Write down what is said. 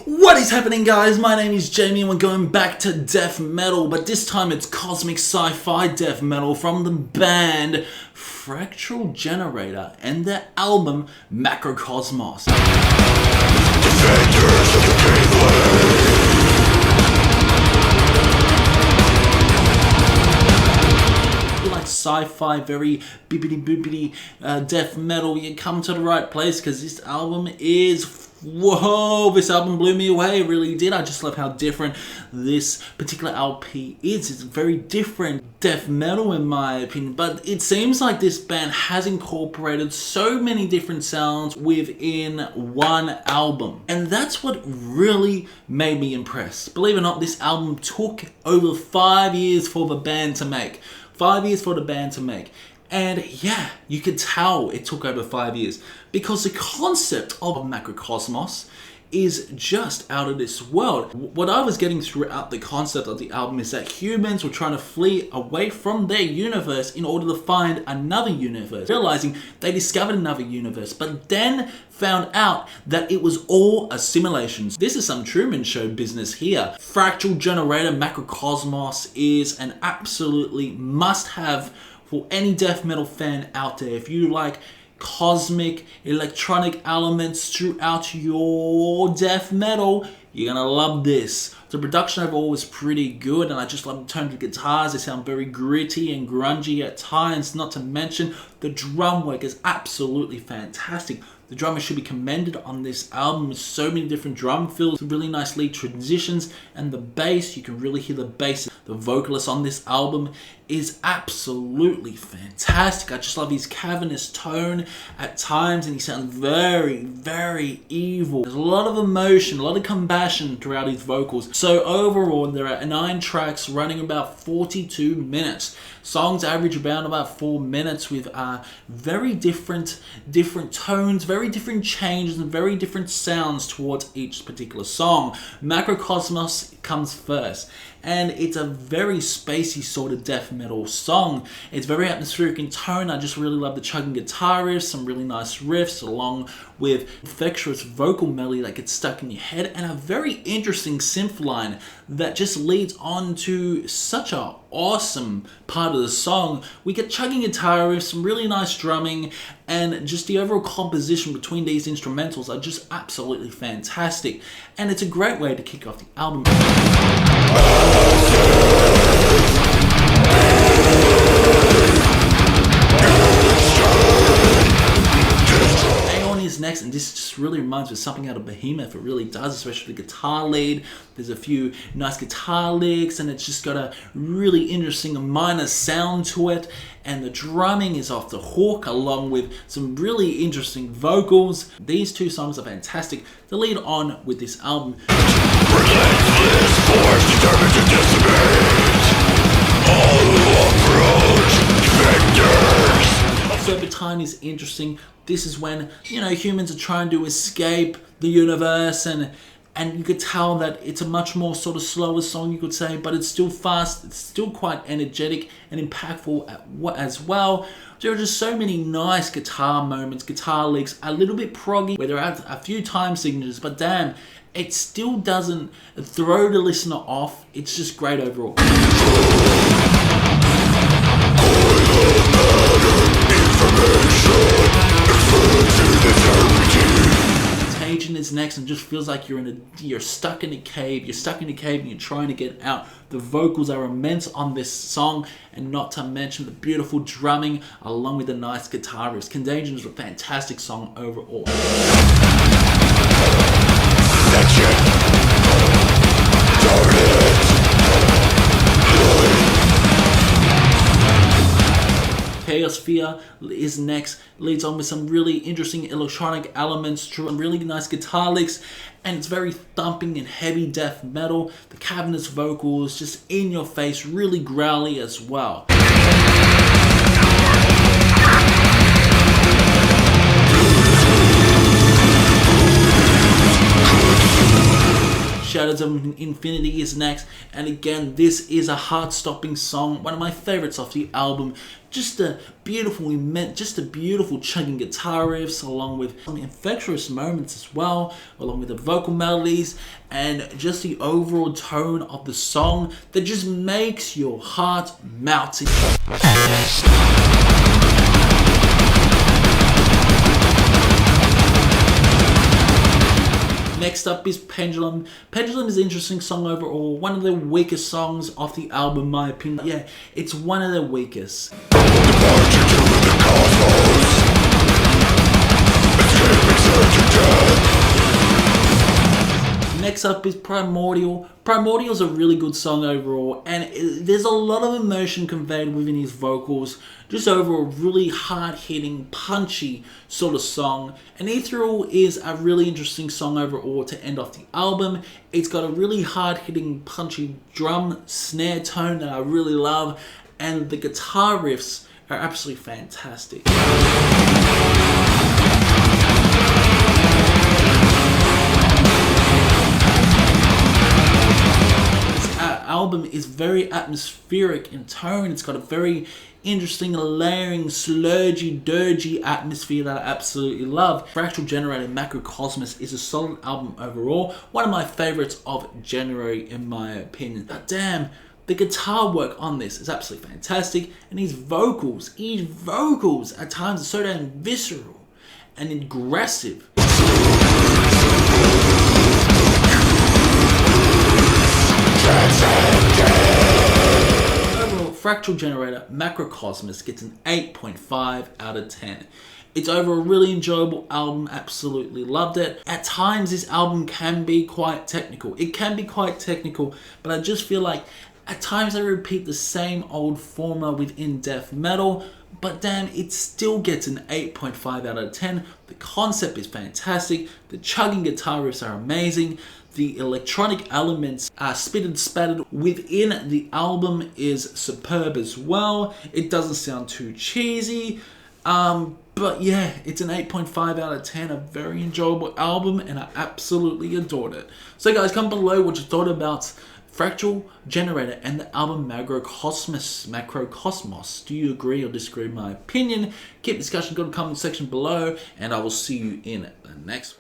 What is happening, guys? My name is Jamie and we're going back to death metal, but this time it's cosmic sci-fi death metal from the band Fractal Generator and their album Macrocosmos. Defenders of the gateway. Like sci-fi, very bibbity boopity death metal, you come to the right place because this album is whoa, this album blew me away, it really did. I just love how different this particular LP is. It's very different death metal in my opinion, but it seems like this band has incorporated so many different sounds within one album. And that's what really made me impressed. Believe it or not, this album took over 5 years for the band to make. 5 years for the band to make. And yeah, you could tell it took over 5 years because the concept of Macrocosmos is just out of this world. What I was getting throughout the concept of the album is that humans were trying to flee away from their universe in order to find another universe, realizing they discovered another universe, but then found out that it was all a simulation. This is some Truman Show business here. Fractal Generator Macrocosmos is an absolutely must-have for any death metal fan out there. If you like cosmic electronic elements throughout your death metal, you're gonna love this. The production overall was pretty good, and I just love the tone of the guitars. They sound very gritty and grungy at times, not to mention the drum work is absolutely fantastic. The drummer should be commended on this album with so many different drum fills, really nice lead transitions, and the bass, you can really hear the bass. The vocalist on this album is absolutely fantastic. I just love his cavernous tone at times, and he sounds very, very evil. There's a lot of emotion, a lot of compassion throughout his vocals. So overall, there are 9 tracks running about 42 minutes. Songs average around about 4 minutes with very different tones, very different changes, and very different sounds towards each particular song. Macrocosmos comes first, and it's a very spacey sort of death metal song. It's very atmospheric in tone. I just really love the chugging guitar riffs, some really nice riffs, along with infectious vocal melody that gets stuck in your head, and a very interesting synth line that just leads on to such a awesome part of the song. We get chugging guitar riffs, some really nice drumming, and just the overall composition between these instrumentals are just absolutely fantastic. And it's a great way to kick off the album. Is next, and this just really reminds me of something out of Behemoth. It really does, especially the guitar lead. There's a few nice guitar licks, and it's just got a really interesting minor sound to it, and the drumming is off the hook, along with some really interesting vocals. These 2 songs are fantastic to lead on with this album. Relentless force determined to decimate all who approach defenders. Serpentine is interesting. This is when, humans are trying to escape the universe, and you could tell that it's a much more sort of slower song, you could say, but it's still fast, it's still quite energetic and impactful as well. There are just so many nice guitar moments, guitar licks, a little bit proggy, where there are a few time signatures, but damn, it still doesn't throw the listener off. It's just great overall. Contagion is next, and just feels like you're stuck in a cave. You're stuck in a cave and you're trying to get out. The vocals are immense on this song, and not to mention the beautiful drumming along with the nice guitar riffs. Contagion is a fantastic song overall. Chaosphere is next, leads on with some really interesting electronic elements, some really nice guitar licks, and it's very thumping and heavy death metal. The cavernous vocals, just in your face, really growly as well. Shadows of Infinity is next, and again, this is a heart-stopping song, one of my favorites off the album. Just a beautiful chugging guitar riffs, along with some infectious moments as well, along with the vocal melodies, and just the overall tone of the song that just makes your heart melt. Next up is Pendulum. Pendulum is an interesting song overall. One of the weakest songs off the album, in my opinion. Yeah, it's one of the weakest. Next up is Primordial. Primordial is a really good song overall, and there's a lot of emotion conveyed within his vocals. Just overall, really hard-hitting, punchy sort of song. And Ethereal is a really interesting song overall to end off the album. It's got a really hard-hitting, punchy drum snare tone that I really love, and the guitar riffs are absolutely fantastic. Album is very atmospheric in tone. It's got a very interesting layering, slurgy, dirgy atmosphere that I absolutely love. Fractal Generator Macrocosmos is a solid album overall. One of my favorites of January in my opinion. But damn, the guitar work on this is absolutely fantastic, and his vocals at times are so damn visceral and aggressive. Overall, Fractal Generator Macrocosmos gets an 8.5 out of 10. It's over a really enjoyable album, absolutely loved it. At times this album can be quite technical. But I just feel like at times they repeat the same old formula within death metal, but damn, it still gets an 8.5 out of 10. The concept is fantastic, the chugging guitar riffs are amazing, the electronic elements are spitted spattered within the album is superb as well. It doesn't sound too cheesy, but yeah, it's an 8.5 out of 10, a very enjoyable album, and I absolutely adored it. So guys, comment below what you thought about Fractal Generator and the album Macrocosmos. Do you agree or disagree with my opinion? Keep discussion, go to the comment section below, and I will see you in the next one.